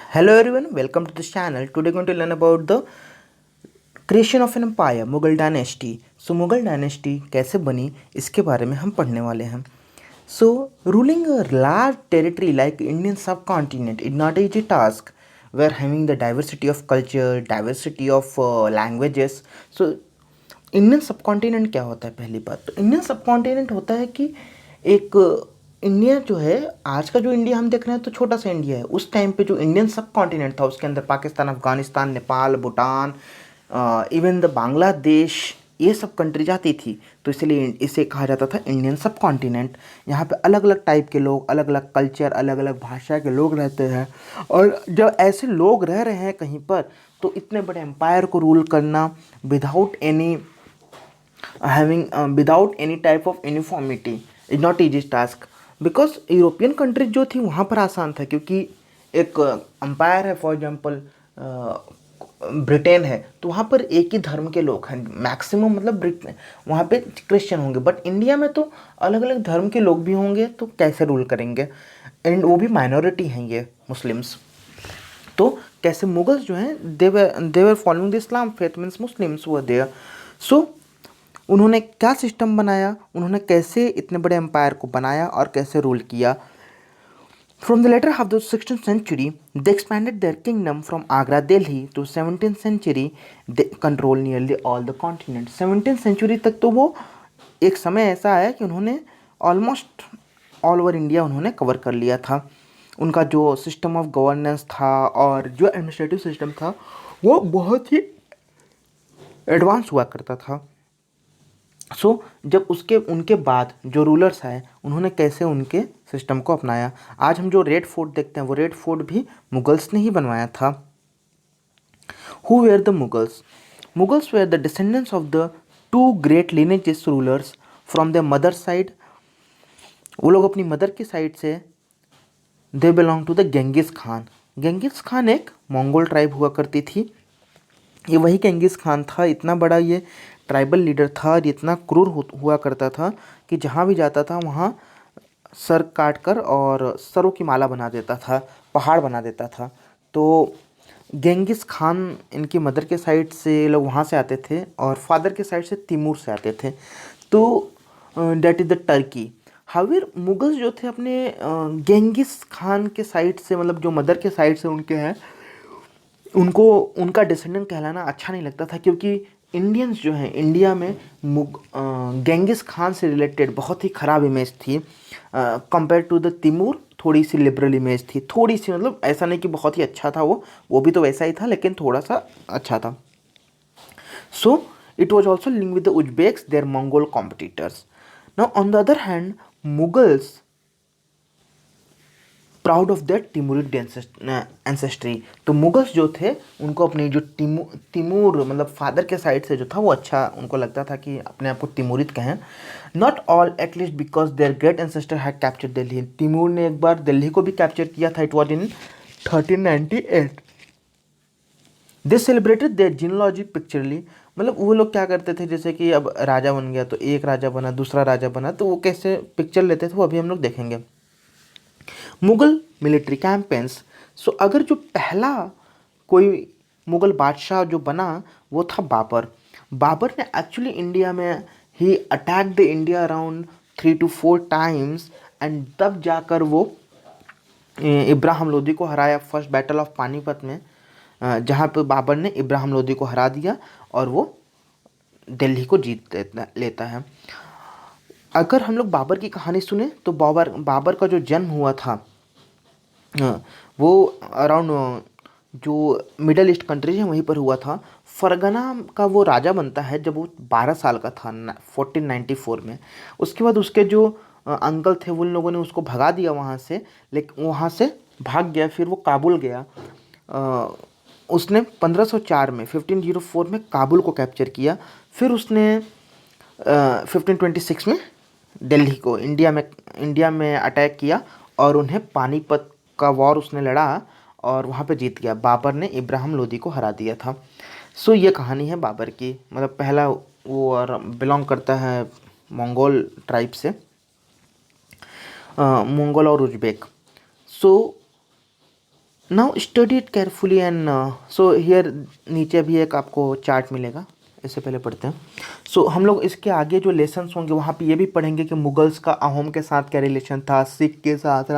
Hello everyone, welcome to this channel. Today going to learn about the creation of an empire, Mughal dynasty. So Mughal dynasty कैसे बनी इसके बारे में हम पढ़ने वाले हैं. सो ruling a large territory like Indian subcontinent is not an easy task. We are having the diversity of culture, diversity of languages. So Indian subcontinent क्या होता है? पहली बात तो इंडियन सबकॉन्टिनेंट होता है कि एक इंडिया जो है, आज का जो इंडिया हम देख रहे हैं तो छोटा सा इंडिया है. उस टाइम पे जो इंडियन सब कॉन्टिनेंट था उसके अंदर पाकिस्तान, अफगानिस्तान, नेपाल, भूटान, इवन द बांग्लादेश, ये सब कंट्रीज आती थी. तो इसलिए इसे कहा जाता था इंडियन सब कॉन्टिनेंट. यहाँ पे अलग अलग टाइप के लोग, अलग अलग कल्चर, अलग अलग भाषा के लोग रहते हैं. और जब ऐसे लोग रह रहे हैं कहीं पर, तो इतने बड़े एम्पायर को रूल करना without any type of uniformity is not easy task. Because European countries जो थी वहाँ पर आसान था, क्योंकि एक अम्पायर है, फॉर एग्जांपल ब्रिटेन है, तो वहाँ पर एक ही धर्म के लोग हैं मैक्सिमम, मतलब ब्रिटेन वहाँ पे क्रिश्चियन होंगे. बट इंडिया में तो अलग अलग धर्म के लोग भी होंगे, तो कैसे रूल करेंगे? एंड वो भी माइनॉरिटी हैं ये मुस्लिम्स. तो कैसे मुगल्स जो हैं, they were following the Islam faith, means Muslims were there. So उन्होंने क्या सिस्टम बनाया, उन्होंने कैसे इतने बड़े एम्पायर को बनाया और कैसे रूल किया. From the latter half the 16th century they expanded their kingdom from Agra Delhi to 17th century they control nearly all the continent. 17th century तक तो वो एक समय ऐसा आया कि उन्होंने ऑलमोस्ट ऑल ओवर इंडिया उन्होंने कवर कर लिया था. उनका जो सिस्टम ऑफ गवर्नेंस था और जो एडमिनिस्ट्रेटिव सिस्टम था वो बहुत ही एडवांस हुआ करता था. सो जब उसके उनके बाद जो रूलर्स आए, उन्होंने कैसे उनके सिस्टम को अपनाया. आज हम जो रेड फोर्ट देखते हैं वो रेड फोर्ट भी मुगल्स ने ही बनवाया था. Who were the Mughals? Mughals were the descendants of the two great lineages rulers from the mother side. वो लोग अपनी मदर की साइड से they belong to the Genghis Khan. Genghis Khan एक मंगोल ट्राइब हुआ करती थी. ये वही गेंगिस खान था. इतना बड़ा ये ट्राइबल लीडर था और इतना क्रूर हुआ करता था कि जहाँ भी जाता था वहाँ सर काट कर और सरों की माला बना देता था, पहाड़ बना देता था. तो गेंगिस खान, इनकी मदर के साइड से लोग वहाँ से आते थे और फादर के साइड से तिमूर से आते थे. तो that is the Turkey. However Mughals जो थे अपने गेंगिस खान के साइड से, मतलब जो मदर के साइड से उनके हैं, उनको उनका डिसेंडेंट कहलाना अच्छा नहीं लगता था, क्योंकि इंडियंस जो हैं इंडिया में गेंगिस खान से रिलेटेड बहुत ही ख़राब इमेज थी. कंपेयर टू द तिमूर थोड़ी सी लिबरल इमेज थी, थोड़ी सी, मतलब ऐसा नहीं कि बहुत ही अच्छा था, वो भी तो वैसा ही था, लेकिन थोड़ा सा अच्छा था. So it was also link with the Uzbeks, their Mongol competitors. Now on the other hand, Mughals proud of that Timurid ancestry. तो मुगल्स जो थे उनको अपनी जो तिमूर मतलब फादर के साइड से जो था वो अच्छा उनको लगता था कि अपने आप को तिमूरिद कहें. Not all, at least because their great ancestor had capture Delhi. Timur ने एक बार दिल्ली को भी कैप्चर किया था. It was in 1398. They celebrated their genealogy pictorially. मतलब वो लोग क्या करते थे, जैसे कि अब राजा बन गया तो एक राजा बना, दूसरा राजा बना, तो वो कैसे पिक्चर लेते थे वो अभी हम लोग देखेंगे. Mughal military campaigns. सो अगर जो पहला कोई मुगल बादशाह जो बना वो था बाबर. बाबर ने एक्चुअली इंडिया में ही attack the India around 3 to 4 times. And तब जाकर वो इब्राहिम लोदी को हराया फर्स्ट बैटल ऑफ पानीपत में, जहाँ पे बाबर ने इब्राहिम लोदी को हरा दिया और वो दिल्ली को जीत लेता है. अगर हम लोग बाबर की कहानी सुने तो बाबर का जो जन्म हुआ था वो अराउंड जो मिडल ईस्ट कंट्रीज हैं वहीं पर हुआ था. फरगना का वो राजा बनता है जब वो 12 साल का था 1494 में. उसके बाद उसके जो अंकल थे उन लोगों ने उसको भगा दिया वहाँ से, लेकिन वहाँ से भाग गया. फिर वो काबुल गया. उसने 1504 में काबुल को कैप्चर किया. फिर उसने 1526 में दिल्ली को इंडिया में अटैक किया और उन्हें पानीपत का वॉर उसने लड़ा और वहाँ पे जीत गया. बाबर ने इब्राहिम लोदी को हरा दिया था. सो ये कहानी है बाबर की. मतलब पहला वो और बिलोंग करता है मंगोल ट्राइब से, मंगोल और Uzbek. So now study it carefully and so here नीचे भी एक आपको चार्ट मिलेगा, इससे पहले पढ़ते हैं। सो हम लोग इसके आगे जो लेसन्स होंगे वहाँ पे ये भी पढ़ेंगे कि मुगल्स का अहोम के साथ क्या रिलेशन था, सिख के साथ,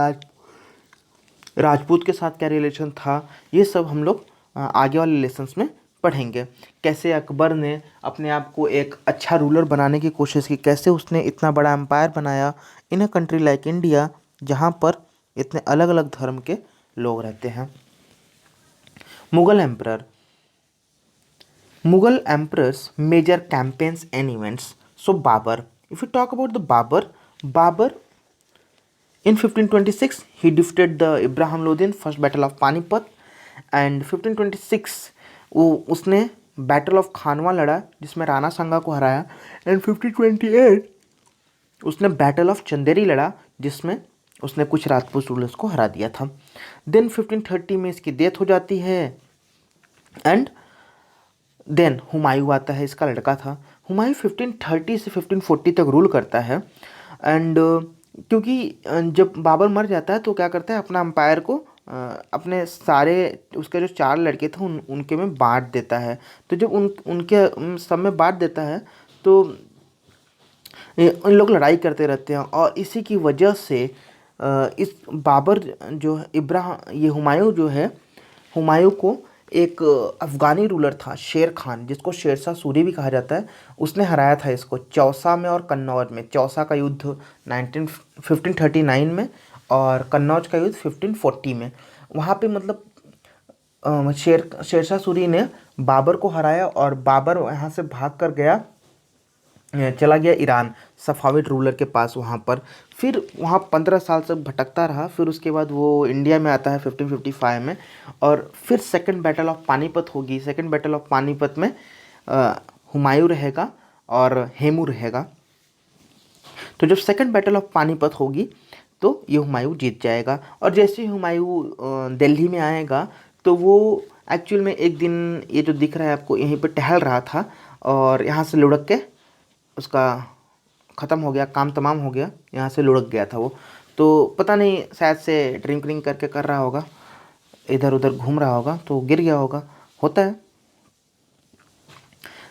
राजपूत के साथ क्या रिलेशन था। ये सब हम लोग आगे वाले लेसन्स में पढ़ेंगे। कैसे अकबर ने अपने आप को एक अच्छा रूलर बनाने की कोशिश की, कैसे उसने इतना बड़ा एम्पायर बनाया इन अ कंट्री लाइक इंडिया, जहाँ पर इतने अलग अलग धर्म के लोग रहते हैं। Mughal emperor, Mughal emperors major campaigns and events. So Babur, if we talk about the Babur in 1526 he defeated the Ibrahim Lodin first battle of Panipat, and 1526 वो उसने बैटल ऑफ खानवा लड़ा जिसमें राणा सांगा को हराया, एंड 1528 उसने बैटल ऑफ चंदेरी लड़ा जिसमें उसने कुछ राजपूत रूलर्स को हरा दिया था। देन 1530 में इसकी डेथ हो जाती है, एंड देन हुमायूं आता है, इसका लड़का था। हुमायूं 1530 से 1540 तक रूल करता है, एंड क्योंकि जब बाबर मर जाता है तो क्या करता है, अपना अम्पायर को अपने सारे उसके जो 4 लड़के थे उनके में बांट देता है। तो जब उनके सब में बांट देता है तो उन लोग लड़ाई करते रहते हैं, और इसी की वजह से इस बाबर जो है ये हुमायूं जो है, हुमायूं को एक अफ़गानी रूलर था शेर खान, जिसको शेरशाह सूरी भी कहा जाता है, उसने हराया था इसको चौसा में और कन्नौज में। चौसा का युद्ध 1539 में और कन्नौज का युद्ध 1540 में। वहाँ पे मतलब शेरशाह सूरी ने बाबर को हराया, और बाबर यहाँ से भाग कर गया, चला गया ईरान सफ़ाविद रूलर के पास वहाँ पर। फिर वहाँ 15 साल तक भटकता रहा, फिर उसके बाद वो इंडिया में आता है 1555 में, और फिर सेकंड बैटल ऑफ पानीपत होगी। सेकंड बैटल ऑफ पानीपत में हुमायूं रहेगा और हेमू रहेगा। तो जब सेकंड बैटल ऑफ पानीपत होगी तो ये हुमायूं जीत जाएगा, और जैसे ही हुमायूं दिल्ली में आएगा तो वो एक्चुअल में एक दिन ये जो दिख रहा है आपको यहीं पे टहल रहा था, और यहाँ से लुढ़क के उसका ख़त्म हो गया, काम तमाम हो गया, यहाँ से लुढ़क गया था वो। तो पता नहीं शायद से ड्रिंक व्रिंक करके कर रहा होगा, इधर उधर घूम रहा होगा तो गिर गया होगा, होता है।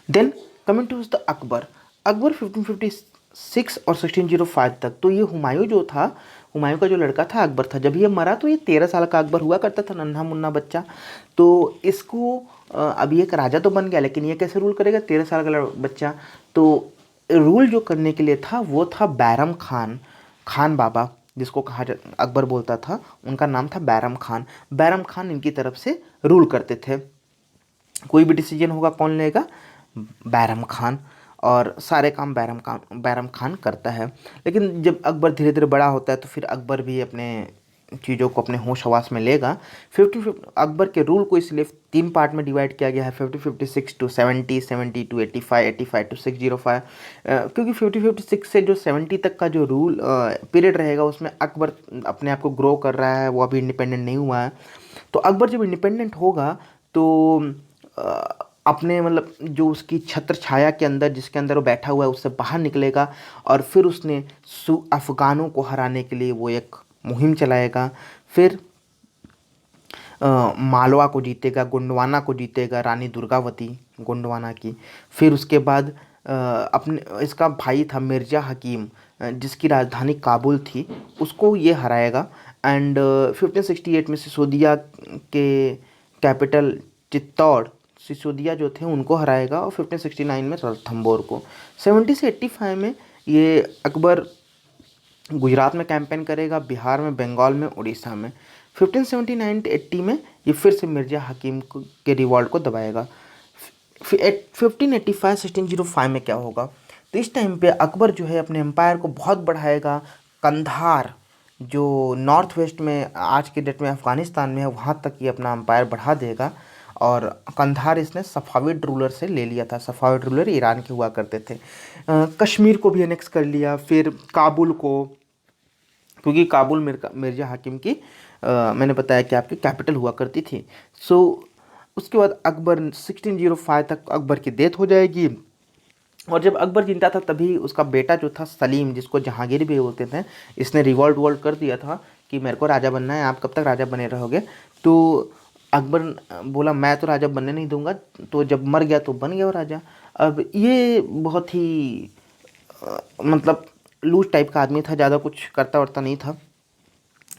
Then coming to the Akbar, Akbar 1556 और 1605 तक। तो ये हुमायूं जो था, हुमायूं का जो लड़का था अकबर था, जब ये मरा तो ये 13 साल का अकबर हुआ करता था, नन्हा मुन्ना बच्चा। तो इसको अभी एक राजा तो बन गया, लेकिन ये कैसे रूल करेगा 13 साल का बच्चा। तो रूल जो करने के लिए था वो था बैरम खान, खान बाबा जिसको अकबर बोलता था, उनका नाम था बैरम खान। बैरम खान इनकी तरफ से रूल करते थे, कोई भी डिसीजन होगा कौन लेगा, बैरम खान, और सारे काम बैरम खान करता है। लेकिन जब अकबर धीरे धीरे बड़ा होता है तो फिर अकबर भी अपने चीज़ों को अपने होश हवास में लेगा। अकबर के रूल को इसलिए 3 पार्ट में डिवाइड किया गया है, 1556 टू 70, 70 टू 85, 85 टू 605। क्योंकि 1556 से जो 70 तक का जो रूल पीरियड रहेगा उसमें अकबर अपने आप को ग्रो कर रहा है, वो अभी इंडिपेंडेंट नहीं हुआ है। तो अकबर जब इंडिपेंडेंट होगा तो अपने मतलब जो उसकी छत्र छाया के अंदर, जिसके अंदर वो बैठा हुआ है, उससे बाहर निकलेगा, और फिर उसने अफ़गानों को हराने के लिए वो एक मुहिम चलाएगा। फिर मालवा को जीतेगा, गोंडवाना को जीतेगा, रानी दुर्गावती गोंडवाना की। फिर उसके बाद अपने इसका भाई था मिर्ज़ा हकीम, जिसकी राजधानी काबुल थी, उसको ये हराएगा। एंड 1568 में सिसोदिया के कैपिटल चित्तौड़, सिसोदिया जो थे उनको हराएगा, और 1569 में रणथंभौर को। 70 से 85 में ये अकबर गुजरात में कैंपेन करेगा, बिहार में, बंगाल में, उड़ीसा में। 1579 to 80 में ये फिर से मिर्ज़ा हकीम के रिवॉल्ट को दबाएगा। 1585 1605 में क्या होगा, तो इस टाइम पे अकबर जो है अपने एम्पायर को बहुत बढ़ाएगा। कंधार जो नॉर्थ वेस्ट में आज के डेट में अफ़गानिस्तान में है, वहाँ तक ये अपना एम्पायर बढ़ा देगा, और कंधार इसने सफ़ाविद रूलर से ले लिया था। सफ़ाविद रूलर ईरान के हुआ करते थे। कश्मीर को भी एनेक्स कर लिया, फिर काबुल को, क्योंकि काबुल मिर्ज़ा हाकिम की मैंने बताया कि आपकी कैपिटल हुआ करती थी। सो उसके बाद अकबर 1605 तक अकबर की डेथ हो जाएगी, और जब अकबर जिंदा था तभी उसका बेटा जो था सलीम, जिसको जहांगीर भी बोलते थे, इसने रिवॉल्ट वॉल्ट कर दिया था कि मेरे को राजा बनना है, आप कब तक राजा बने रहोगे। तो अकबर बोला मैं तो राजा बनने नहीं दूंगा, तो जब मर गया तो बन गया वो राजा। अब ये बहुत ही मतलब लूज टाइप का आदमी था, ज़्यादा कुछ करता वर्ता नहीं था,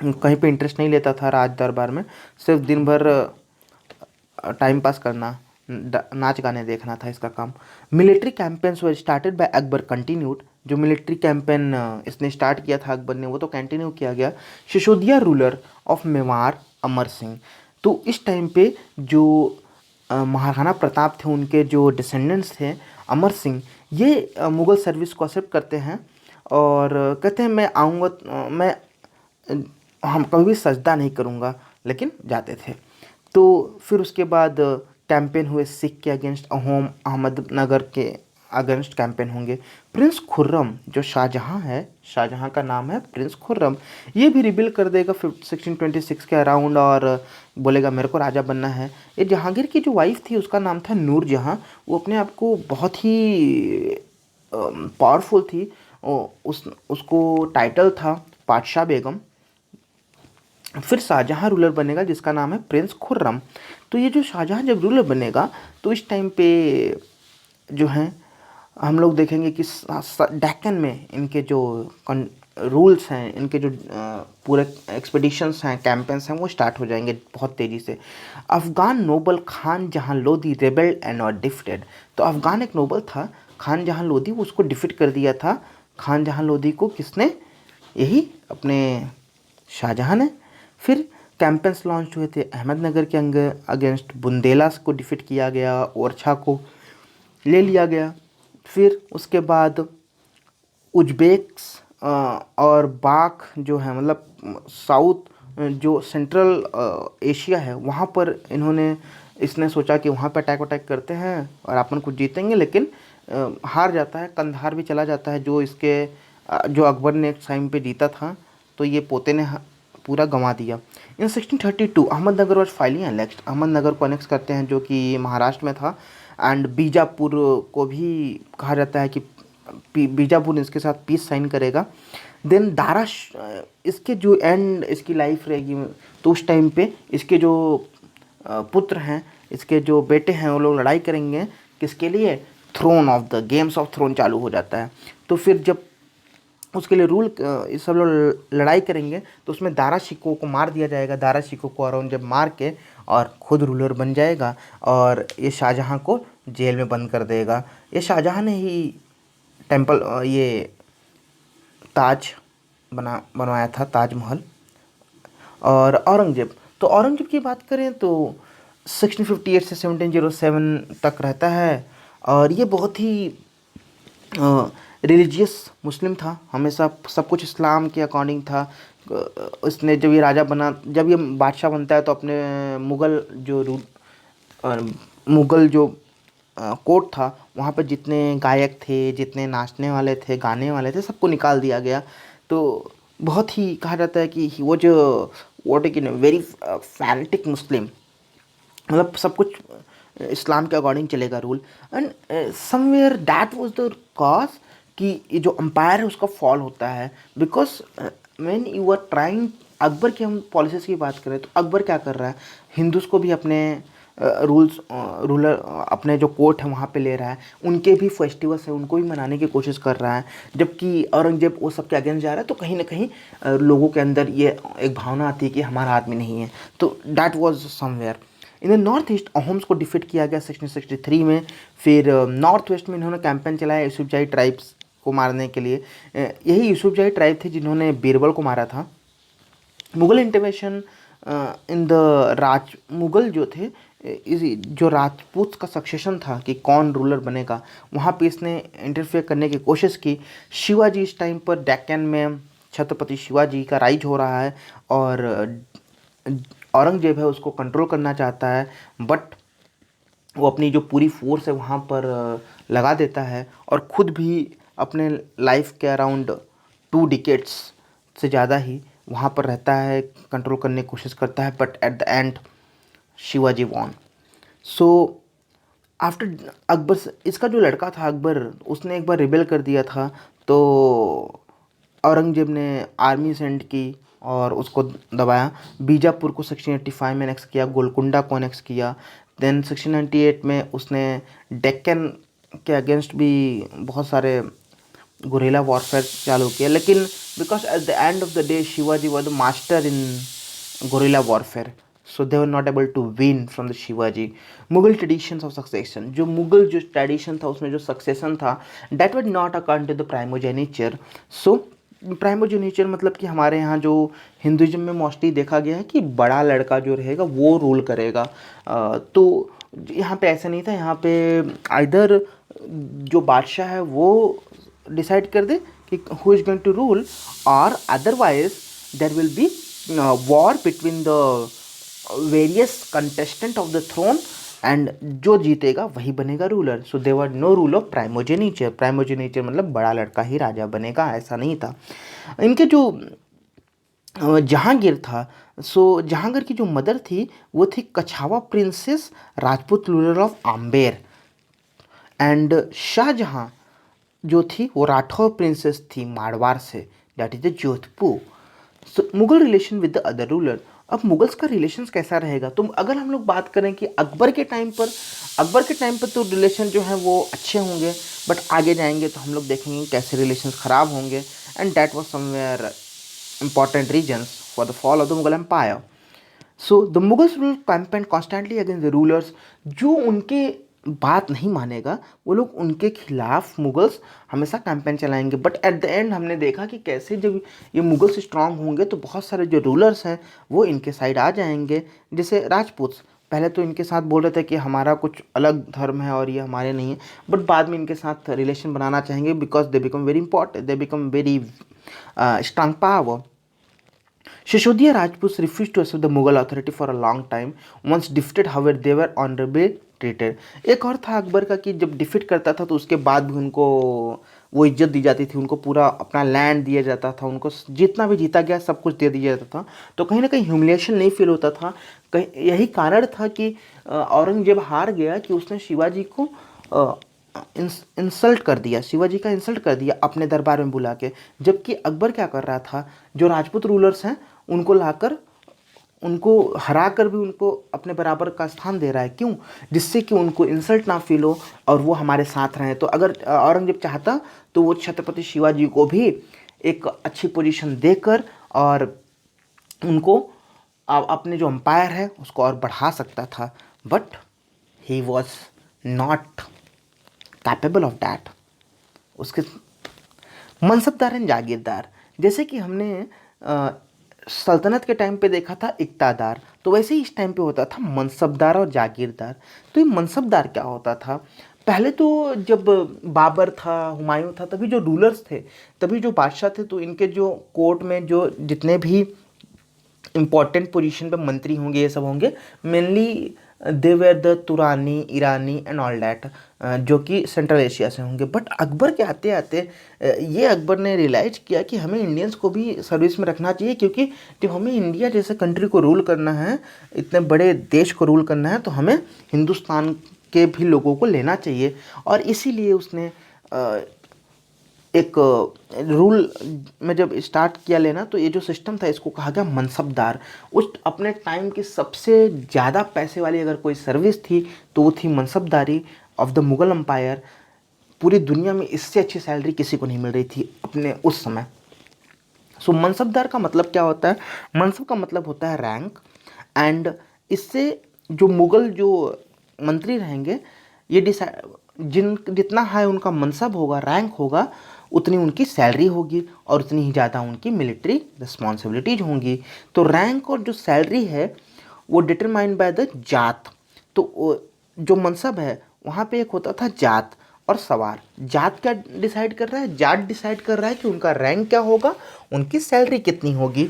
कहीं पे इंटरेस्ट नहीं लेता था राज दरबार में, सिर्फ दिन भर टाइम पास करना, नाच गाने देखना था इसका काम। Military campaigns were started by Akbar continued, जो मिलिट्री कैंपेन इसने स्टार्ट किया था अकबर ने वो तो कंटिन्यू किया गया। सिसोदिया रूलर ऑफ मेवार अमर सिंह, तो इस टाइम पे जो महाराणा प्रताप थे उनके जो डिसेंडेंट्स थे अमर सिंह, ये मुग़ल सर्विस को एक्सेप्ट करते हैं और कहते हैं मैं आऊँगा, मैं हम कभी भी सजदा नहीं करूँगा, लेकिन जाते थे। तो फिर उसके बाद कैंपेन हुए सिख के अगेंस्ट, अहोम अहमदनगर के अगेंस्ट कैंपेन होंगे। प्रिंस खुर्रम जो शाहजहाँ है, शाहजहाँ का नाम है प्रिंस खुर्रम, ये भी रिबिल कर देगा 1626 के अराउंड और बोलेगा मेरे को राजा बनना है। ये जहांगीर की जो वाइफ थी उसका नाम था नूर जहाँ, वो अपने आप को बहुत ही पावरफुल थी। उसको टाइटल था पातशाह बेगम। फिर शाहजहाँ रूलर बनेगा जिसका नाम है प्रिंस खुर्रम। तो ये जो शाहजहाँ जब रूलर बनेगा तो इस टाइम पे जो हैं हम लोग देखेंगे कि डेक्कन में इनके जो रूल्स हैं, इनके जो पूरे एक्सपेडिशंस हैं, कैंपेन्स हैं, वो स्टार्ट हो जाएंगे बहुत तेज़ी से। अफ़गान नोबल खान जहाँ लोधी रेबेल्ड एंड और डिफिटेड, तो अफ़गान एक नोबल था खान जहाँ लोधी, वो उसको डिफिट कर दिया था। खान जहाँ लोधी को किसने? यही अपने शाहजहाँ ने। फिर कैंपेन्स लॉन्च हुए थे अहमदनगर के अगेंस्ट, बुंदेला को डिफीट किया गया, ओरछा को ले लिया गया। फिर उसके बाद उज्बेक्स और बाक जो है, मतलब साउथ जो सेंट्रल एशिया है वहाँ पर इसने सोचा कि वहाँ पर अटैक वटैक करते हैं और अपन कुछ जीतेंगे, लेकिन हार जाता है। कंधार भी चला जाता है जो इसके जो अकबर ने एक टाइम पे जीता था, तो ये पोते ने पूरा गंवा दिया। इन 1632 Ahmednagar was finally annexed, Ahmednagar को अनेक्स करते हैं जो कि महाराष्ट्र में था। एंड बीजापुर को भी कहा जाता है कि बीजापुर इसके साथ पीस साइन करेगा। देन इसके जो एंड इसकी लाइफ रहेगी, तो उस टाइम पे इसके जो पुत्र हैं, इसके जो बेटे हैं, वो लोग लड़ाई करेंगे किसके लिए? Throne of the games of throne चालू हो जाता है। तो फिर जब उसके लिए सब लोग लड़ाई करेंगे तो उसमें दारा शिकोह को मार दिया जाएगा। दारा शिकोह को औरंगजेब मार के और खुद रूलर बन जाएगा और ये शाहजहाँ को जेल में बंद कर देगा। ये शाहजहाँ ने ही टेम्पल ये ताज बनवाया था, ताजमहल। और औरंगजेब, तो औरंगजेब की बात करें तो 1658 से 1707 तक रहता है और ये बहुत ही रिलीजियस मुस्लिम था, हमेशा सब कुछ इस्लाम के अकॉर्डिंग था। इसने जब ये राजा बना, जब ये बादशाह बनता है तो अपने मुग़ल जो कोर्ट था वहाँ पर जितने गायक थे, जितने नाचने वाले थे, गाने वाले थे, सबको निकाल दिया गया। तो बहुत ही कहा जाता है कि ही वो जो what in very fanatic Muslim, मतलब सब कुछ इस्लाम के अकॉर्डिंग चलेगा rule. And somewhere that was the cause कि ये जो अम्पायर है उसका फॉल होता है। Because when you are trying, Akbar की हम पॉलिसीज़ की बात करें तो अकबर क्या कर रहा है, हिंदूज़ को भी अपने रूलर अपने जो कोर्ट है वहाँ पे ले रहा है, उनके भी फेस्टिवल्स हैं उनको भी मनाने की कोशिश कर रहा है। जबकि औरंगजेब वो सबके अगेंस्ट जा रहा है, तो कहीं ना कहीं लोगों के अंदर ये एक भावना आती है कि हमारा आदमी नहीं है। तो that was somewhere in the north east. Ahoms को डिफीट किया गया 1663 में। फिर नॉर्थ वेस्ट में इन्होंने कैंपेन चलाया यूसुफजाई ट्राइब्स को मारने के लिए। यही यूसुफजाई ट्राइब थे जिन्होंने बीरबल को मारा था। Mughal intervention in the Mughal जो थे, जो राजपूत का सक्सेशन था कि कौन रूलर बनेगा, वहाँ पे इसने इंटरफेयर करने की कोशिश की। शिवाजी इस टाइम पर डेक्कन में छत्रपति शिवाजी का राइज हो रहा है और औरंगजेब है उसको कंट्रोल करना चाहता है, बट वो अपनी जो पूरी फोर्स है वहाँ पर लगा देता है और ख़ुद भी अपने लाइफ के अराउंड 2 डिकेड्स से ज़्यादा ही वहाँ पर रहता है, कंट्रोल करने की कोशिश करता है, but at the end Shivaji won. So after Akbar, इसका जो लड़का था अकबर, उसने एक बार रिबेल कर दिया था, तो औरंगजेब ने आर्मी सेंड की और उसको दबाया। बीजापुर को सेक्शन 85 में एनेक्स किया, गोलकुंडा को एनेक्स किया। देन सेक्शन 98 में उसने डेक्कन के अगेंस्ट भी बहुत सारे गुरिल्ला वॉरफेयर चालू किया, लेकिन because at the end of the day Shivaji was the master in guerrilla warfare, so they were not able to win from the Shivaji. Mughal traditions of succession, जो मुगल जो ट्रेडिशन था उसमें जो सक्सेशन था, that was not according to the primogeniture. So primogeniture मतलब कि हमारे यहाँ जो हिंदुइज्म में मोस्टली देखा गया है कि बड़ा लड़का जो रहेगा वो रूल करेगा। तो यहाँ पे ऐसा नहीं था, यहाँ पे आइदर जो बादशाह है वो डिसाइड कर दे कि who is going to rule, और otherwise there will be war between the various contestant of the throne, and जो जीतेगा वही बनेगा ruler. So they were no rule of primogeniture. Primogeniture मतलब बड़ा लड़का ही राजा बनेगा, ऐसा नहीं था। इनके जो जहांगीर था, सो जहांगीर की जो मदर थी वो थी Kachhwaha princess Rajput ruler of Amber, and Shah Jahan जो थी वो राठौर प्रिंसेस थी मारवाड़ से, that is the Jodhpur. Mughal relation with the other ruler. अब मुगल्स का रिलेशंस कैसा रहेगा, तो अगर हम लोग बात करें कि अकबर के टाइम पर तो रिलेशन जो है वो अच्छे होंगे, बट आगे जाएंगे तो हम लोग देखेंगे कैसे रिलेशंस ख़राब होंगे, and that was somewhere important reasons for the fall of the Mughal Empire. So the Mughals will campaign constantly against the rulers. जो उनके बात नहीं मानेगा वो लोग उनके खिलाफ मुगल्स हमेशा कैंपेन चलाएंगे। बट एट द एंड हमने देखा कि कैसे जब ये मुगल्स स्ट्रांग होंगे तो बहुत सारे जो रूलर्स हैं वो इनके साइड आ जाएंगे। जैसे राजपूत पहले तो इनके साथ बोल रहे थे कि हमारा कुछ अलग धर्म है और ये हमारे नहीं है, बट बाद में इनके साथ रिलेशन बनाना चाहेंगे because they become very important, they become very strong power. Shishodhya Rajputs refused to accept the Mughal authority for a long time. Once defeated, however, they were honorably treated. एक और था अकबर का कि जब डिफीट करता था तो उसके बाद भी उनको वो इज्जत दी जाती थी, उनको पूरा अपना लैंड दिया जाता था, उनको जितना भी जीता गया सब कुछ दे दिया जाता था। तो कहीं ना कहीं ह्यूमिलिएशन नहीं फील होता था। कहीं यही कारण था कि औरंगजेब हार गया कि उसने शिवाजी को इंसल्ट कर दिया, शिवाजी का इंसल्ट कर दिया अपने दरबार में बुला के। जबकि अकबर क्या कर रहा था, जो राजपूत रूलर्स हैं उनको लाकर उनको हरा कर भी उनको अपने बराबर का स्थान दे रहा है। क्यों? जिससे कि उनको इंसल्ट ना फील हो और वो हमारे साथ रहें। तो अगर औरंगजेब चाहता तो वो छत्रपति शिवाजी को भी एक अच्छी पोजीशन देकर और उनको अपने जो एम्पायर है उसको और बढ़ा सकता था, but he was not capable of that. उसके मनसबदार एंड जागीरदार, जैसे कि हमने सल्तनत के टाइम पे देखा था इक़्तादार, तो वैसे ही इस टाइम पे होता था मनसबदार और जागीरदार। तो ये मनसबदार क्या होता था? पहले तो जब बाबर था, हुमायूं था, तभी जो रूलर्स थे, तभी जो बादशाह थे, तो इनके जो कोर्ट में जो जितने भी इम्पॉर्टेंट पोजीशन पे मंत्री होंगे ये सब होंगे, mainly they were the तुरानी, Irani and all that, जो कि सेंट्रल एशिया से होंगे। बट अकबर के आते आते ये अकबर ने रियलाइज किया कि हमें इंडियंस को भी सर्विस में रखना चाहिए, क्योंकि जब हमें इंडिया जैसे कंट्री को रूल करना है, इतने बड़े देश को रूल करना है, तो हमें हिंदुस्तान के भी लोगों को लेना चाहिए। और इसीलिए उसने एक रूल में जब स्टार्ट किया लेना, तो ये जो सिस्टम था इसको कहा गया मनसबदार। उस अपने टाइम की सबसे ज़्यादा पैसे वाली अगर कोई सर्विस थी तो वो थी मनसबदारी ऑफ द मुग़ल एम्पायर। पूरी दुनिया में इससे अच्छी सैलरी किसी को नहीं मिल रही थी अपने उस समय। सो मनसबदार का मतलब क्या होता है? मनसब का मतलब होता है रैंक, एंड इससे जो मुग़ल जो मंत्री रहेंगे ये जितना हाई उनका मनसब होगा, रैंक होगा, उतनी उनकी सैलरी होगी और उतनी ही ज़्यादा उनकी मिलिट्री रिस्पॉन्सिबिलिटीज होंगी। तो रैंक और जो सैलरी है वो डिटरमाइंड बाय द जात। तो जो मनसब है वहाँ पे एक होता था जात और सवार। जात क्या डिसाइड कर रहा है? जाट डिसाइड कर रहा है कि उनका रैंक क्या होगा, उनकी सैलरी कितनी होगी।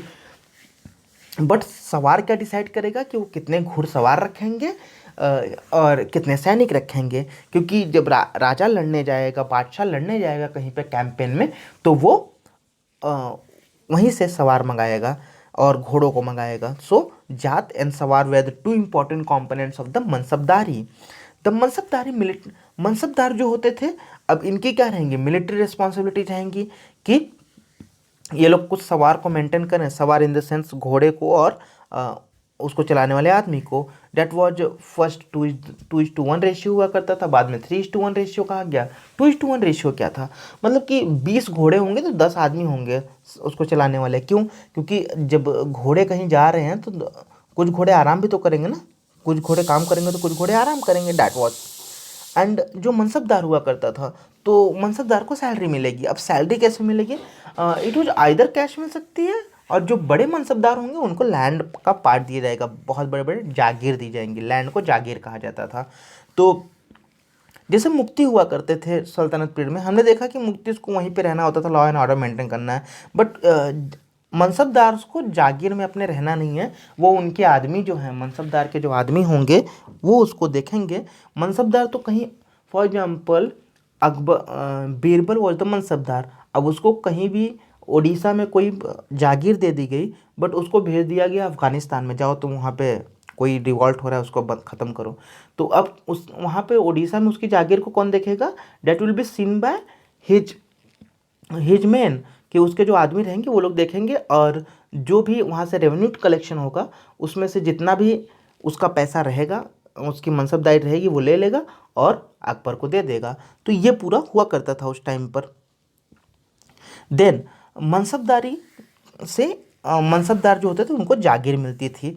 बट सवार क्या डिसाइड करेगा कि वो कितने घुड़सवार रखेंगे और कितने सैनिक रखेंगे। क्योंकि जब राजा लड़ने जाएगा, बादशाह लड़ने जाएगा कहीं पे कैंपेन में, तो वो वहीं से सवार मंगाएगा और घोड़ों को मंगाएगा। सो zat and sawar were the two important components of the mansabdari. The mansabdari mansabdar जो होते थे, अब इनकी क्या रहेंगी? मिलिट्री रिस्पॉन्सिबिलिटी रहेंगी कि ये लोग कुछ सवार को मेंटेन करें, सवार इन द सेंस घोड़े को और अ, उसको चलाने वाले आदमी को। डेट वॉज फर्स्ट 2:1 रेशियो हुआ करता था, बाद में 3:1 रेशियो कहा गया। 2:1 रेशियो क्या था, मतलब कि 20 घोड़े होंगे तो 10 आदमी होंगे उसको चलाने वाले। क्यों? क्योंकि जब घोड़े कहीं जा रहे हैं तो कुछ घोड़े आराम भी तो करेंगे ना, कुछ घोड़े काम करेंगे तो कुछ घोड़े आराम करेंगे। That was. एंड जो मनसबदार हुआ करता था, तो मनसबदार को सैलरी मिलेगी। अब सैलरी कैसे मिलेगी? इट वॉज आइदर कैश मिल सकती है, और जो बड़े मनसबदार होंगे उनको लैंड का पार्ट दिया जाएगा, बहुत बड़े बड़े जागीर दी जाएंगी। लैंड को जागीर कहा जाता था। तो जैसे मुफ्ती हुआ करते थे सल्तनत पीरियड में, हमने देखा कि मुफ्ती को वहीं पे रहना होता था, लॉ एंड ऑर्डर मेंटेन करना है। बट मनसबदार को जागीर में अपने रहना नहीं है, वो उनके आदमी जो हैं, मनसबदार के जो आदमी होंगे वो उसको देखेंगे। मनसबदार तो कहीं, for example Birbal was the mansabdar. अब उसको कहीं भी उड़ीसा में कोई जागीर दे दी गई, बट उसको भेज दिया गया अफगानिस्तान में, जाओ तुम वहाँ पे कोई रिवॉल्ट हो रहा है उसको बंद ख़त्म करो। तो अब उस वहाँ पे उड़ीसा में उसकी जागीर को कौन देखेगा? That will be seen by his his man, कि उसके जो आदमी रहेंगे वो लोग देखेंगे, और जो भी वहाँ से रेवेन्यू कलेक्शन होगा उसमें से जितना भी उसका पैसा रहेगा, उसकी मनसबदारी रहेगी, वो ले लेगा और अकबर को दे देगा। तो ये पूरा हुआ करता था उस टाइम पर। देन मनसबदारी से मनसबदार जो होते थे उनको जागीर मिलती थी।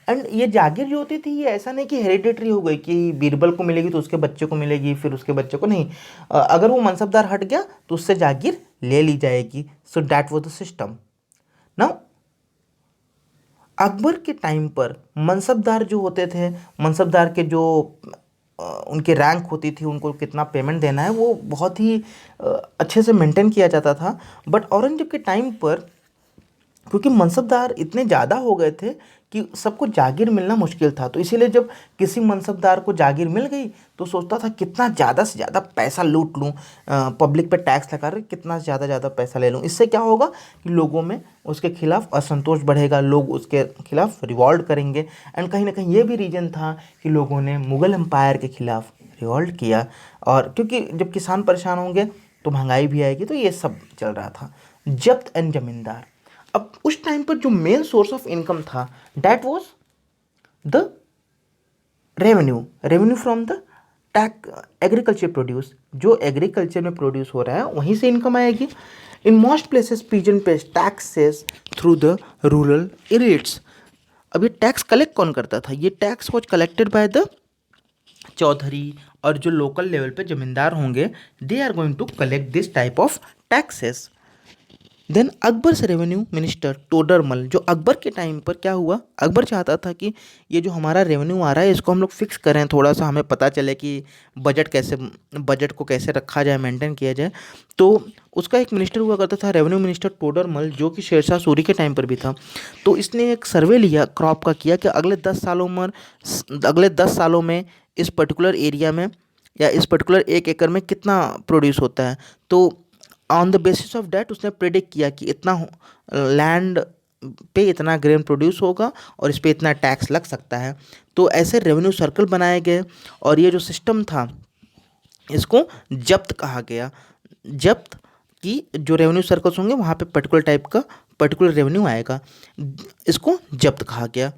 एंड ये जागीर जो होती थी, ये ऐसा नहीं कि हेरिडेटरी हो गई कि बीरबल को मिलेगी तो उसके बच्चे को मिलेगी, फिर उसके बच्चे को नहीं। अगर वो मनसबदार हट गया तो उससे जागीर ले ली जाएगी। So that was the system. Now Akbar के टाइम पर मनसबदार जो होते थे, मनसबदार के जो उनकी रैंक होती थी, उनको कितना पेमेंट देना है, वो बहुत ही अच्छे से मेंटेन किया जाता था। बट औरंगजेब के टाइम पर क्योंकि मनसबदार इतने ज़्यादा हो गए थे कि सबको जागीर मिलना मुश्किल था, तो इसीलिए जब किसी मनसबदार को जागीर मिल गई तो सोचता था कितना ज़्यादा से ज़्यादा पैसा लूट लूँ, पब्लिक पे टैक्स लगा कर कितना ज़्यादा ज़्यादा पैसा ले लूँ। इससे क्या होगा कि लोगों में उसके खिलाफ असंतोष बढ़ेगा, लोग उसके खिलाफ रिवॉल्ट करेंगे। एंड कहीं ना कहीं ये भी रीजन था कि लोगों ने मुग़ल एम्पायर के खिलाफ रिवॉल्ट किया, और क्योंकि जब किसान परेशान होंगे तो महंगाई भी आएगी, तो ये सब चल रहा था। जब्त एंड जमींदार। अब उस टाइम पर जो मेन सोर्स ऑफ इनकम था, that was the revenue from the tax agriculture produce. जो एग्रीकल्चर में प्रोड्यूस हो रहा है वहीं से इनकम आएगी। In most places peasant pays taxes through the rural elites. अब ये टैक्स कलेक्ट कौन करता था? ये tax was collected by the chaudhary, और जो लोकल लेवल पे जमींदार होंगे, they are going to collect this type of taxes. Then Akbar से रेवेन्यू मिनिस्टर टोडरमल। जो अकबर के टाइम पर क्या हुआ, अकबर चाहता था कि ये जो हमारा रेवेन्यू आ रहा है इसको हम लोग फिक्स करें, थोड़ा सा हमें पता चले कि बजट को कैसे रखा जाए, मेंटेन किया जाए। तो उसका एक मिनिस्टर हुआ करता था, रेवेन्यू मिनिस्टर टोडरमल, जो कि शेरशाह सूरी के टाइम पर भी था। तो इसने एक सर्वे लिया क्रॉप का, किया कि अगले 10 सालों में इस पर्टिकुलर एरिया में या इस पर्टिकुलर 1 एकड़ में कितना प्रोड्यूस होता है। तो on the basis of that उसने प्रेडिक्ट किया कि इतना लैंड पे इतना ग्रेन प्रोड्यूस होगा और इस पे इतना टैक्स लग सकता है। तो ऐसे रेवेन्यू सर्कल बनाए गए, और ये जो सिस्टम था इसको जब्त कहा गया। जब्त की जो रेवेन्यू सर्कल्स होंगे वहाँ पे पर्टिकुलर टाइप का पर्टिकुलर रेवेन्यू आएगा, इसको जब्त कहा गया।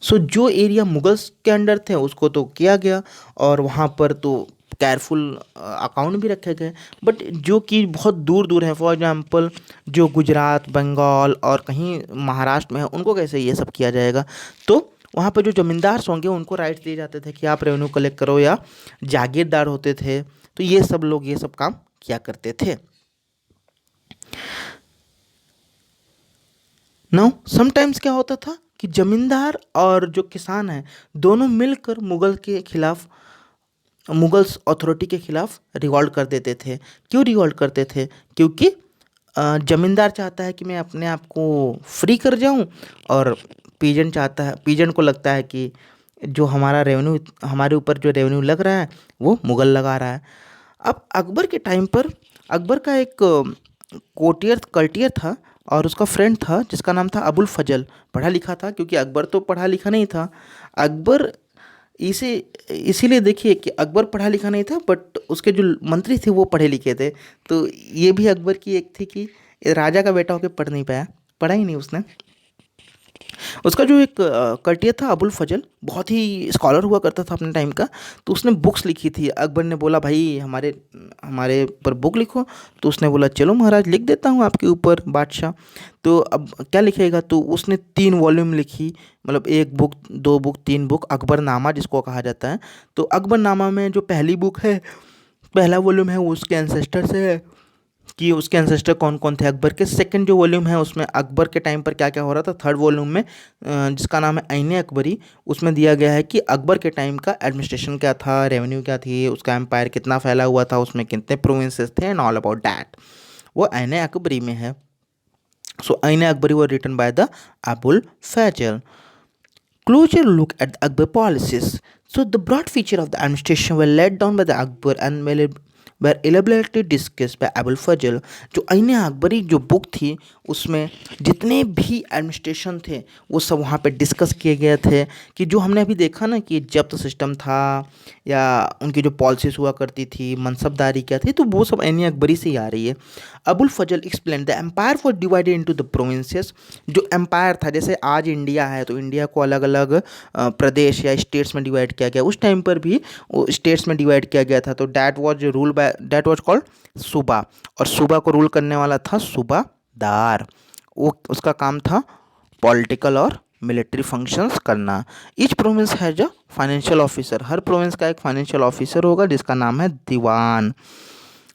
सो जो एरिया मुगल्स के अंडर थे उसको तो किया गया, और वहाँ पर तो केयरफुल अकाउंट भी रखे गए। बट जो कि बहुत दूर दूर है, फॉर एग्जांपल जो गुजरात, बंगाल और कहीं महाराष्ट्र में है, उनको कैसे ये सब किया जाएगा? तो वहाँ पर जो जमींदार होंगे उनको राइट्स दिए जाते थे कि आप रेवेन्यू कलेक्ट करो, या जागीरदार होते थे तो ये सब लोग ये सब काम किया करते थे। नाउ समटाइम्स क्या होता था कि जमींदार और जो किसान हैं दोनों मिलकर मुगल्स अथॉरिटी के खिलाफ रिवॉल्ट कर देते थे। क्यों रिवॉल्ट करते थे? क्योंकि जमींदार चाहता है कि मैं अपने आप को फ्री कर जाऊं, और पीजन को लगता है कि जो हमारे ऊपर जो रेवेन्यू लग रहा है वो मुगल लगा रहा है। अब अकबर के टाइम पर अकबर का एक कोटियर कल्टियर था, और उसका फ्रेंड था जिसका नाम था अबुल फजल। पढ़ा लिखा था, क्योंकि अकबर तो पढ़ा लिखा नहीं था। अकबर इसे इसीलिए देखिए कि अकबर पढ़ा लिखा नहीं था, बट उसके जो मंत्री थे वो पढ़े लिखे थे। तो ये भी अकबर की एक थी कि ये राजा का बेटा होकर पढ़ नहीं पाया, पढ़ा ही नहीं उसने। उसका जो एक कटिया था अबुल फजल, बहुत ही स्कॉलर हुआ करता था अपने टाइम का। तो उसने बुक्स लिखी थी। अकबर ने बोला भाई हमारे हमारे ऊपर बुक लिखो। तो उसने बोला चलो महाराज लिख देता हूँ आपके ऊपर बादशाह। तो अब क्या लिखेगा, तो उसने 3 वॉल्यूम लिखी, मतलब 1 बुक 2 बुक 3 बुक, अकबरनामा जिसको कहा जाता है। तो अकबरनामा में जो पहली बुक है, पहला वॉल्यूम है वो उसके एंसेस्टर से है कि उसके एंसेस्टर कौन कौन थे अकबर के। सेकंड जो वॉल्यूम है उसमें अकबर के टाइम पर क्या क्या हो रहा था। थर्ड वॉल्यूम में जिसका नाम है आईने अकबरी, उसमें दिया गया है कि अकबर के टाइम का एडमिनिस्ट्रेशन क्या था, रेवेन्यू क्या थी, उसका एम्पायर कितना फैला हुआ था, उसमें कितने प्रोविंसेस थे एंड ऑल अबाउट दैट, वो आईने अकबरी में है। So Ain-e Akbari were written by the Abul Faizal. Closer look at the Akbar policies. So the broad feature of the administration were laid down by the Akbar and were elaborately discussed by Abul Fazl. जो आईने अकबरी जो book थी उसमें जितने भी administration थे वो सब वहाँ पे डिस्कस किए गए थे। कि जो हमने अभी देखा ना कि जब्त सिस्टम था या उनकी जो पॉलिसीज हुआ करती थी, मनसबदारी क्या थी, तो वो सब आईने अकबरी से ही आ रही है। Abul Fazl explain the empire was divided into the provinces. जो एम्पायर था, जैसे आज इंडिया है तो इंडिया को अलग अलग प्रदेश या स्टेट्स में डिवाइड किया गया, उस टाइम पर भी स्टेट्स में डिवाइड किया गया था। तो दैट वाज कॉल्ड सूबा, और सूबा को रूल करने वाला था सूबादार। वो उसका काम था पॉलिटिकल और मिलिट्री फंक्शंस करना। Each province has a financial officer, हर प्रोविंस का एक फाइनेंशियल ऑफिसर होगा जिसका नाम है diwan.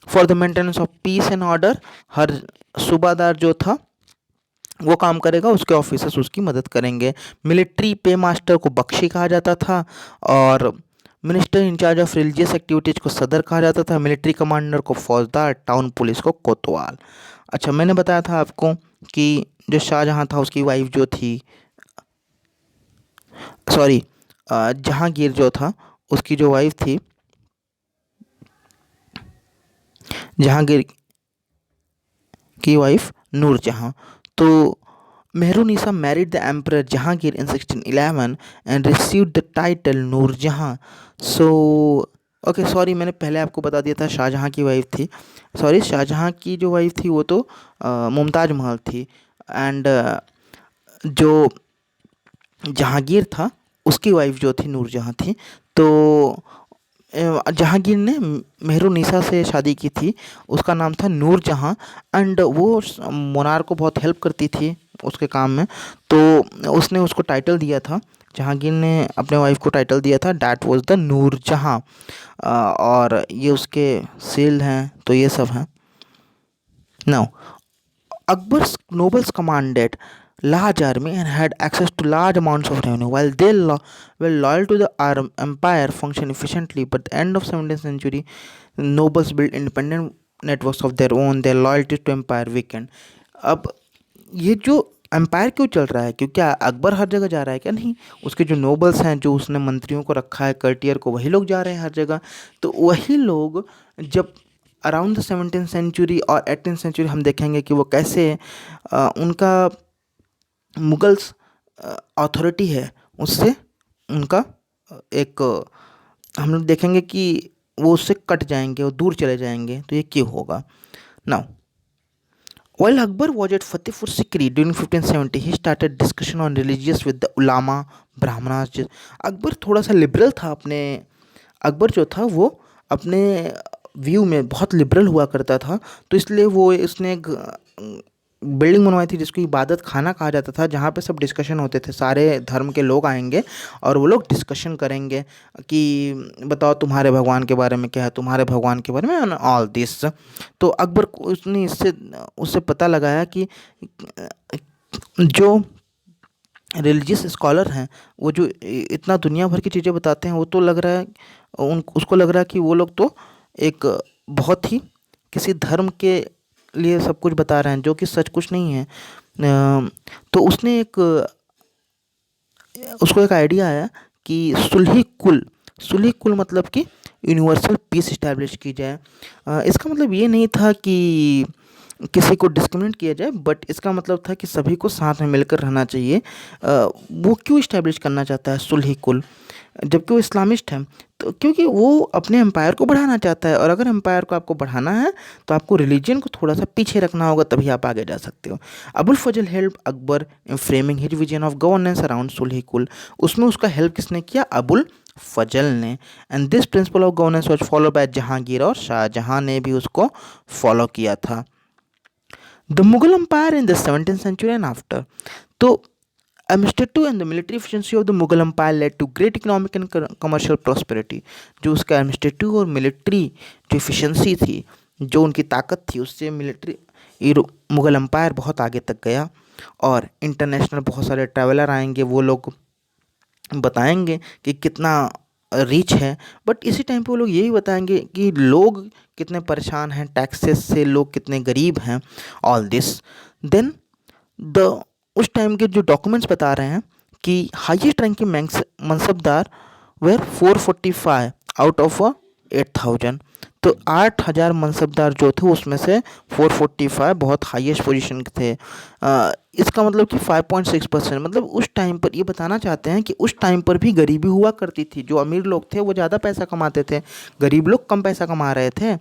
For the maintenance of peace and order, हर सूबादार जो था वो काम करेगा, उसके ऑफिसर्स उसकी मदद करेंगे। मिलिट्री पे मास्टर को बख्शी कहा जाता था, और minister in-charge of religious activities को सदर कहा जाता था। मिलिट्री कमांडर को फौजदार, टाउन पुलिस को कोतवाल। अच्छा, मैंने बताया था आपको कि जो शाहजहाँ था उसकी वाइफ जो थी, सॉरी, जहांगीर जो था उसकी जो वाइफ थी, जहांगीर की वाइफ नूरजहाँ। तो Mehrunnisa married the emperor Jahangir in 1611 and received the title Nur Jahan. So okay, sorry, मैंने पहले आपको बता दिया था शाहजहाँ की वाइफ थी। सॉरी, शाहजहाँ की जो वाइफ थी वो तो मुमताज़ महल थी। एंड जो जहांगीर था उसकी वाइफ जो थी नूरजहाँ थी। तो जहांगीर ने मेहरुनिसा से शादी की थी, उसका नाम था नूरजहाँ। एंड वो मोनार को बहुत हेल्प करती थी उसके काम में। तो उसने उसको टाइटल दिया था, जहांगीर ने अपने वाइफ को टाइटल दिया था डैट वाज द नूरजहाँ। और ये उसके सील हैं, तो ये सब हैं। Now Akbar's nobles commanded large army and had access to large amounts of revenue. While they were loyal to the empire, functioned efficiently. But the end of 17th century, nobles built independent networks of their own. Their loyalty to empire weakened. अब ये जो empire क्यों चल रहा है, क्योंकि अकबर हर जगह जा रहा है क्या? नहीं, उसके जो नोबल्स हैं, जो उसने मंत्रियों को रखा है, कर्टियर को, वही लोग जा रहे हैं हर जगह। तो वही लोग जब अराउंड द 17th सेंचुरी और 18th सेंचुरी हम देखेंगे कि वो कैसे उनका मुगल्स अथॉरिटी है उससे उनका एक हम लोग देखेंगे कि वो उससे कट जाएंगे, वो दूर चले जाएंगे। तो ये क्यों होगा? Now while Akbar was at Fatehpur Sikri during 1570, he started discussion on religious with the ulama, brahmanas. Akbar थोड़ा सा लिबरल था अपने, अकबर जो था वो अपने व्यू में बहुत लिबरल हुआ करता था। तो इसलिए वो उसने एक बिल्डिंग बनवाई थी जिसको इबादत खाना कहा जाता था, जहाँ पे सब डिस्कशन होते थे, सारे धर्म के लोग आएंगे और वो लोग डिस्कशन करेंगे कि बताओ तुम्हारे भगवान के बारे में क्या है, तुम्हारे भगवान के बारे में, ऑल दिस। तो अकबर को उसने उससे पता लगाया कि जो रिलीजियस स्कॉलर हैं वो जो इतना दुनिया भर की चीज़ें बताते हैं, वो तो लग रहा है उसको लग रहा है कि वो लोग तो एक बहुत ही किसी धर्म के लिए सब कुछ बता रहे हैं, जो कि सच कुछ नहीं है। तो उसको एक आइडिया आया कि सुलही कुल मतलब कि यूनिवर्सल पीस इस्टेब्लिश की जाए। इसका मतलब ये नहीं था कि किसी को डिस्क्रिमिनेट किया जाए, बट इसका मतलब था कि सभी को साथ में मिलकर रहना चाहिए। वो क्यों इस्टेब्लिश करना चाहता है सुलही कुल? जबकि वो इस्लामिस्ट है। तो क्योंकि वो अपने एम्पायर को बढ़ाना चाहता है, और अगर एम्पायर को आपको बढ़ाना है तो आपको रिलीजन को थोड़ा सा पीछे रखना होगा, तभी आप आगे जा सकते हो। Abul Fazl help Akbar in framing his vision of governance around sulh kul. उसमें उसका हेल्प किसने किया? अबुल फजल ने। And this principle of governance was follow by Jahangir, और शाहजहां ने भी उसको फॉलो किया था। The Mughal empire in the 17th century and after. तो administrative and the military efficiency of the Mughal Empire led to great economic and commercial prosperity। जो उसका administrative और मिलिट्री जो एफिशिएंसी थी, जो उनकी ताकत थी, उससे मिलिट्री मुग़ल एम्पायर बहुत आगे तक गया। और इंटरनेशनल बहुत सारे ट्रैवलर आएंगे, वो लोग बताएंगे कि कितना रीच है, बट इसी टाइम पे वो लोग यही बताएंगे कि लोग कितने परेशान हैं टैक्सेस से, लोग कितने गरीब हैं, ऑल दिस। देन द उस टाइम के जो डॉक्यूमेंट्स बता रहे हैं कि हाईएस्ट रैंक के मनसबदार वेर 445 आउट ऑफ 8000। तो 8000 मनसबदार जो थे उसमें से 445 बहुत हाईएस्ट पोजीशन के थे। इसका मतलब कि 5.6%, मतलब उस टाइम पर ये बताना चाहते हैं कि उस टाइम पर भी गरीबी हुआ करती थी। जो अमीर लोग थे वो ज़्यादा पैसा कमाते थे, गरीब लोग कम पैसा कमा रहे थे।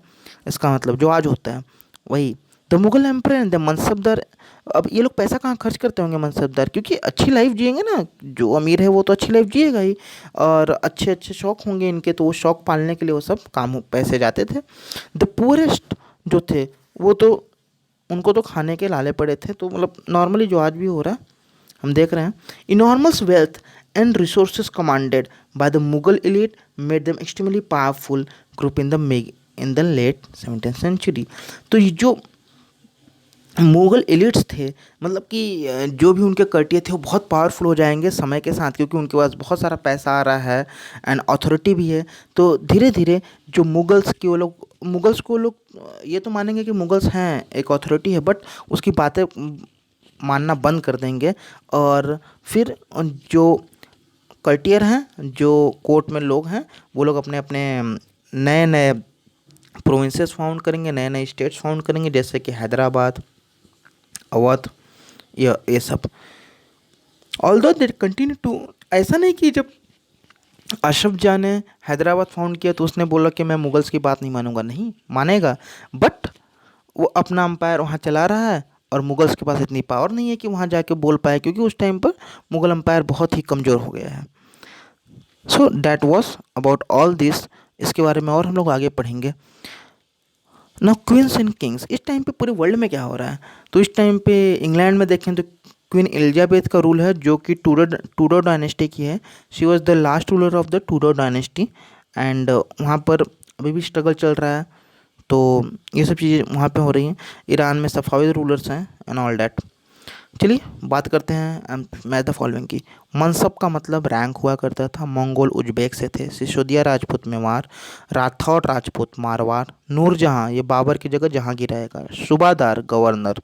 इसका मतलब जो आज होता है वही। The Mughal emperor and the mansabdar. अब ये लोग पैसा कहाँ खर्च करते होंगे मनसबदार? क्योंकि अच्छी लाइफ जिएंगे ना, जो अमीर है वो तो अच्छी लाइफ जिएगा ही, और अच्छे अच्छे शौक होंगे इनके, तो वो शौक पालने के लिए वो सब काम पैसे जाते थे। द पुअरेस्ट जो थे वो तो उनको तो खाने के लाले पड़े थे। तो मतलब नॉर्मली जो आज भी हो रहा है हम देख रहे हैं। Enormous wealth and resources commanded by the Mughal elite made them extremely powerful group in the late 17th century. तो ये जो मुगल एलिट्स थे, मतलब कि जो भी उनके कर्टिए थे वो बहुत पावरफुल हो जाएंगे समय के साथ, क्योंकि उनके पास बहुत सारा पैसा आ रहा है एंड अथॉरिटी भी है। तो धीरे धीरे जो मुगल्स को लोग ये तो मानेंगे कि मुगल्स हैं, एक अथॉरिटी है, बट उसकी बातें मानना बंद कर देंगे। और फिर जो कर्टियर हैं, जो कोर्ट में लोग हैं, वो लोग अपने अपने नए नए प्रोविंसेस फाउंड करेंगे, नए नए स्टेट्स फाउंड करेंगे, जैसे कि हैदराबाद, अवध, ये सब। ऑल्दो दे कंटिन्यू टू, ऐसा नहीं कि जब अशरफ जाह ने हैदराबाद फाउंड किया तो उसने बोला कि मैं मुगल्स की बात नहीं मानूंगा, नहीं मानेगा, बट वो अपना अम्पायर वहाँ चला रहा है, और मुगल्स के पास इतनी पावर नहीं है कि वहाँ जाके बोल पाए, क्योंकि उस टाइम पर मुगल अम्पायर बहुत ही कमज़ोर हो गया है। So that was about all this. इसके बारे में और हम लोग आगे पढ़ेंगे। ना क्वींस एंड किंग्स, इस टाइम पे पूरे वर्ल्ड में क्या हो रहा है? तो इस टाइम पे इंग्लैंड में देखें तो क्वीन एलिजाबेथ का रूल है, जो कि टूडर डायनेस्टी की है। She was the last ruler of the Tudor dynasty, and वहाँ पर अभी भी स्ट्रगल चल रहा है। तो ये सब चीज़ें वहाँ पे हो रही हैं। ईरान में सफाविद रूलर्स हैं एंड ऑल डैट। चलिए बात करते हैं मैं द फॉलोइंग की। मनसब का मतलब रैंक हुआ करता था। मंगोल उज्बेक से थे। सिसोदिया राजपूत मेवाड़, राठौड़ राजपूत मारवाड़, नूरजहाँ ये बाबर की जगह जहांगीर रहेगा, subedar governor.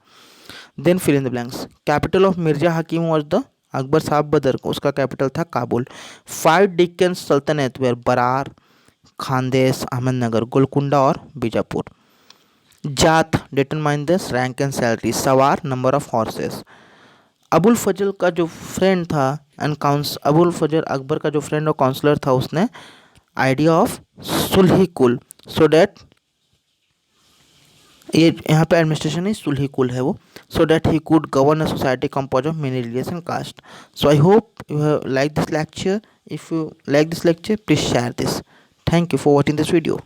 Then fill in the blanks. Capital of Mirza Hakim was the Akbar साहब बदर, उसका कैपिटल था काबुल। 5 डिक्कन सल्तनत वेर बरार, खानदेश, अहमदनगर, गोलकुंडा और Bijapur. Zat determine this rank and salary. Sawar number of horses. Abul Fazl का जो फ्रेंड था अबुल फजल अकबर का जो फ्रेंड और काउंसलर था, उसने आइडिया ऑफ सुलही कुल, सो डैट ये यहाँ पे एडमिनिस्ट्रेशन ही सुलही कुल है वो, so that he could govern a society compose of many religious and caste. So I hope you have like this lecture. If you like this lecture, please share this. Thank you for watching this video.